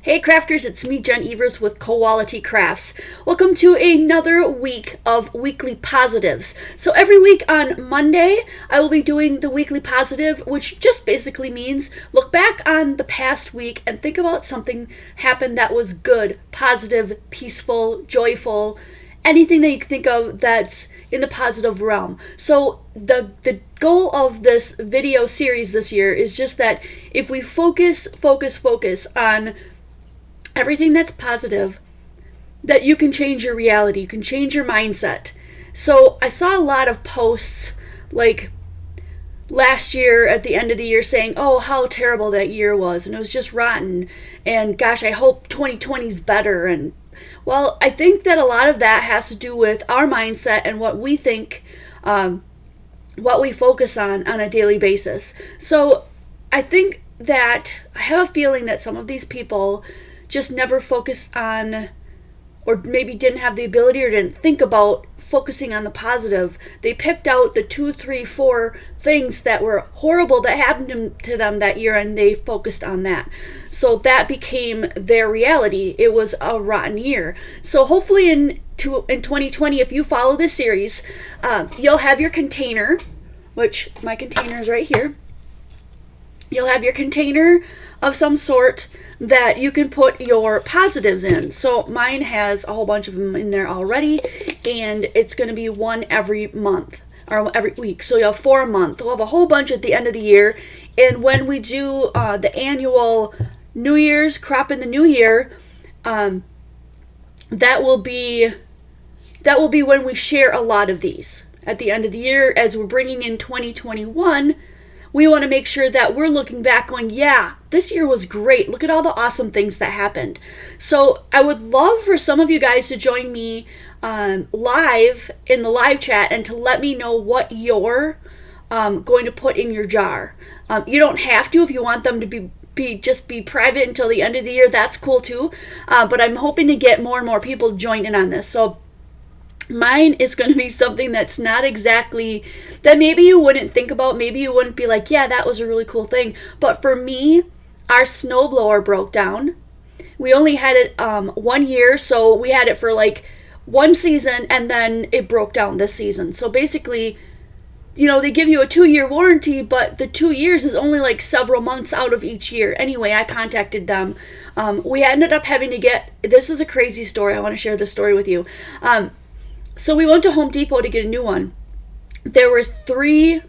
Hey crafters, it's me, Jen Evers with Quality Crafts. Welcome to another week of Weekly Positives. So every week on Monday, I will be doing the Weekly Positive, which just basically means look back on the past week and think about something happened that was good, positive, peaceful, joyful, anything that you can think of that's in the positive realm. So the goal of this video series this year is just that if we focus on everything that's positive, that you can change your reality, you can change your mindset. So I saw a lot of posts like last year at the end of the year saying, oh, how terrible that year was, and it was just rotten, and gosh, I hope 2020 is better. And well, I think that a lot of that has to do with our mindset and what we think, what we focus on a daily basis. So I think that I have a feeling that some of these people just never focused on, or maybe didn't have the ability or didn't think about focusing on the positive. They picked out the 2, 3, 4 things that were horrible that happened to them that year, and they focused on that. So that became their reality. It was a rotten year. So hopefully in 2020, if you follow this series, you'll have your container, which my container is right here. You'll have your container of some sort that you can put your positives in. So mine has a whole bunch of them in there already, and it's going to be one every month or every week. So you'll have 4 a month. We'll have a whole bunch at the end of the year. And when we do the annual New Year's crop in the new year, that will be when we share a lot of these at the end of the year. As we're bringing in 2021, we want to make sure that we're looking back going, yeah, this year was great. Look at all the awesome things that happened. So I would love for some of you guys to join me live in the live chat and to let me know what you're going to put in your jar. You don't have to. If you want them to be private until the end of the year, that's cool too. But I'm hoping to get more and more people joined in on this. So mine is going to be something that's not exactly, that maybe you wouldn't think about. Maybe you wouldn't be like, yeah, that was a really cool thing. But for me, our snowblower broke down. We only had it 1 year, so we had it for like 1 season, and then it broke down this season. So basically, they give you a 2-year warranty, but the 2 years is only like several months out of each year. Anyway, I contacted them. We ended up having to this is a crazy story. I want to share this story with you. So we went to Home Depot to get a new one. There were three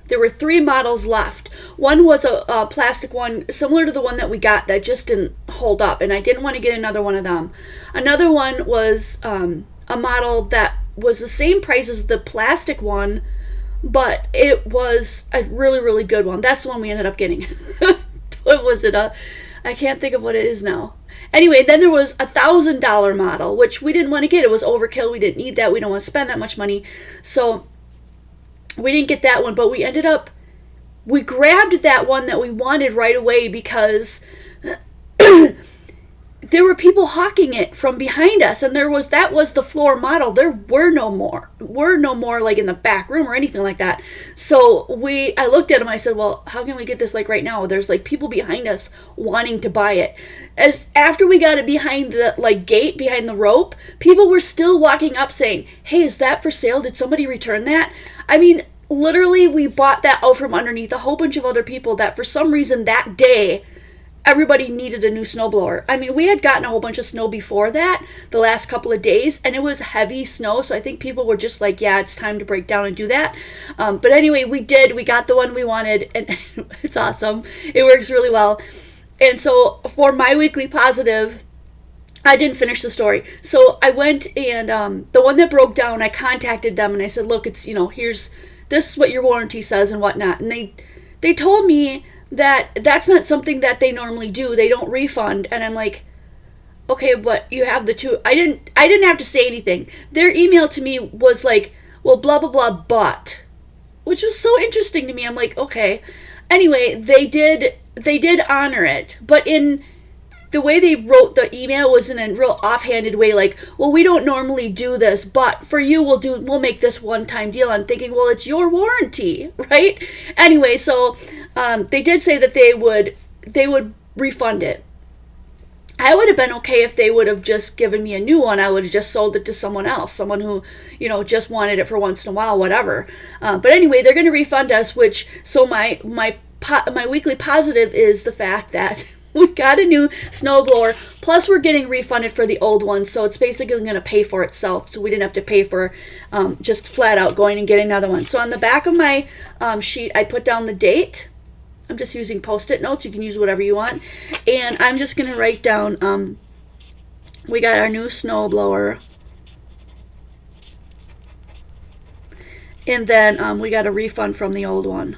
models left. One was a plastic one, similar to the one that we got, that just didn't hold up, and I didn't want to get another one of them. Another one was a model that was the same price as the plastic one, but it was a really, really good one. That's the one we ended up getting. What was it? I can't think of what it is now. Anyway, then there was $1,000 model, which we didn't want to get. It was overkill. We didn't need that. We don't want to spend that much money. So we didn't get that one, but we grabbed that one that we wanted right away because there were people hawking it from behind us, and that was the floor model. There were no more like in the back room or anything like that. So I looked at them. I said, well, how can we get this like right now? There's like people behind us wanting to buy it. After we got it behind the gate, behind the rope, people were still walking up saying, hey, is that for sale? Did somebody return that? I mean, literally, we bought that out from underneath a whole bunch of other people that for some reason that day everybody needed a new snowblower. I mean, we had gotten a whole bunch of snow before that, the last couple of days, and it was heavy snow, so I think people were just like, yeah, it's time to break down and do that. But anyway, we got the one we wanted, and it's awesome. It works really well. And so for my weekly positive, I didn't finish the story. So I went and the one that broke down, I contacted them and I said, look, it's, this is what your warranty says and whatnot. And they told me that that's not something that they normally do. They don't refund. And I'm like, okay, but you have the two. I didn't have to say anything. Their email to me was like, well, blah, blah, blah, but, which was so interesting to me. I'm like, okay. Anyway, they did honor it, but in the way they wrote the email was in a real offhanded way, like, well, we don't normally do this, but for you, we'll make this one-time deal. I'm thinking, well, it's your warranty, right? Anyway, so they did say that they would refund it. I would have been okay if they would have just given me a new one. I would have just sold it to someone else, someone who, just wanted it for once in a while, whatever. But anyway, they're going to refund us, so my weekly positive is the fact that we got a new snowblower, plus we're getting refunded for the old one, so it's basically going to pay for itself, so we didn't have to pay for just flat out going and getting another one. So on the back of my sheet, I put down the date. I'm just using Post-it notes. You can use whatever you want. And I'm just going to write down, we got our new snowblower. And then we got a refund from the old one.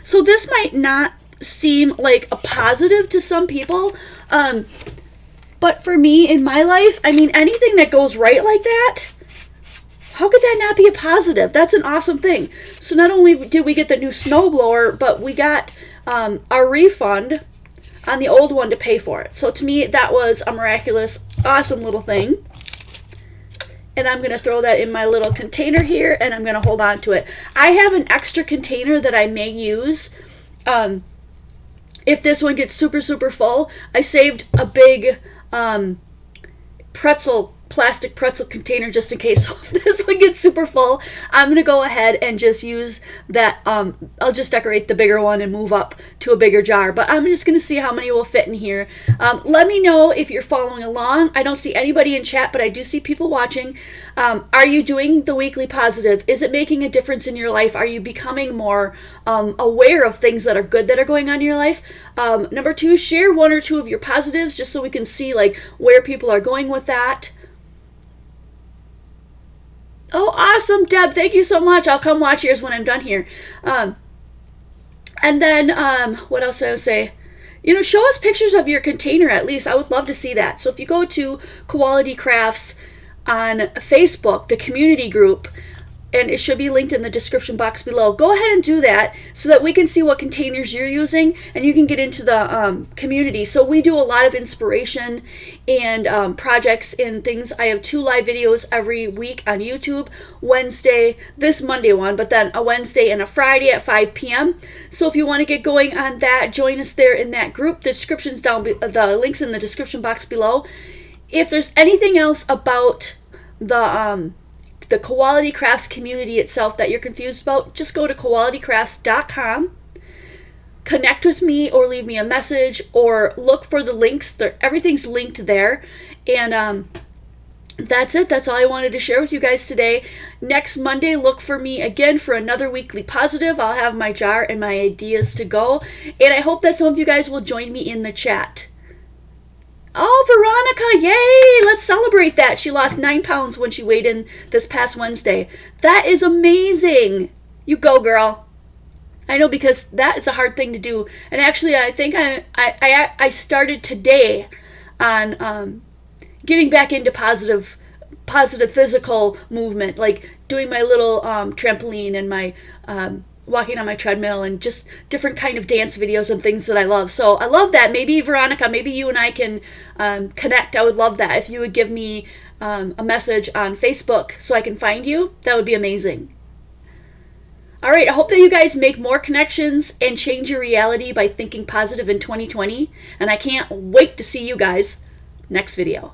So this might not seem like a positive to some people. But for me, in my life, I mean, anything that goes right like that, how could that not be a positive? That's an awesome thing. So not only did we get the new snowblower, but we got our refund on the old one to pay for it. So to me, that was a miraculous, awesome little thing. And I'm going to throw that in my little container here, and I'm going to hold on to it. I have an extra container that I may use if this one gets super, super full. I saved a big plastic pretzel container just in case. So if this one gets super full, I'm gonna go ahead and just use that. I'll just decorate the bigger one and move up to a bigger jar, but I'm just gonna see how many will fit in here. Let me know if you're following along. I don't see anybody in chat, but I do see people watching. Are you doing the weekly positive? Is it making a difference in your life? Are you becoming more aware of things that are good that are going on in your life? Number 2, share 1 or 2 of your positives just so we can see like where people are going with that. Oh, awesome, Deb. Thank you so much. I'll come watch yours when I'm done here. And then, what else did I say? Show us pictures of your container at least. I would love to see that. So if you go to Quality Crafts on Facebook, the community group, and it should be linked in the description box below, go ahead and do that so that we can see what containers you're using and you can get into the community. So we do a lot of inspiration and projects and things. I have 2 live videos every week on YouTube. Wednesday, this Monday one, but then a Wednesday and a Friday at 5 p.m. So if you want to get going on that, join us there in that group. The description's the links in the description box below. If there's anything else about the Quality Crafts community itself that you're confused about, just go to qualitycrafts.com, connect with me or leave me a message or look for the links. Everything's linked there. And that's it. That's all I wanted to share with you guys today. Next Monday, look for me again for another weekly positive. I'll have my jar and my ideas to go. And I hope that some of you guys will join me in the chat. Oh, Veronica, yay! Let's celebrate that. She lost 9 pounds when she weighed in this past Wednesday. That is amazing. You go, girl. I know, because that is a hard thing to do. And actually, I think I started today on getting back into positive physical movement, like doing my little trampoline and my walking on my treadmill and just different kind of dance videos and things that I love. So I love that. Maybe, Veronica, maybe you and I can connect. I would love that. If you would give me a message on Facebook so I can find you, that would be amazing. All right, I hope that you guys make more connections and change your reality by thinking positive in 2020. And I can't wait to see you guys next video.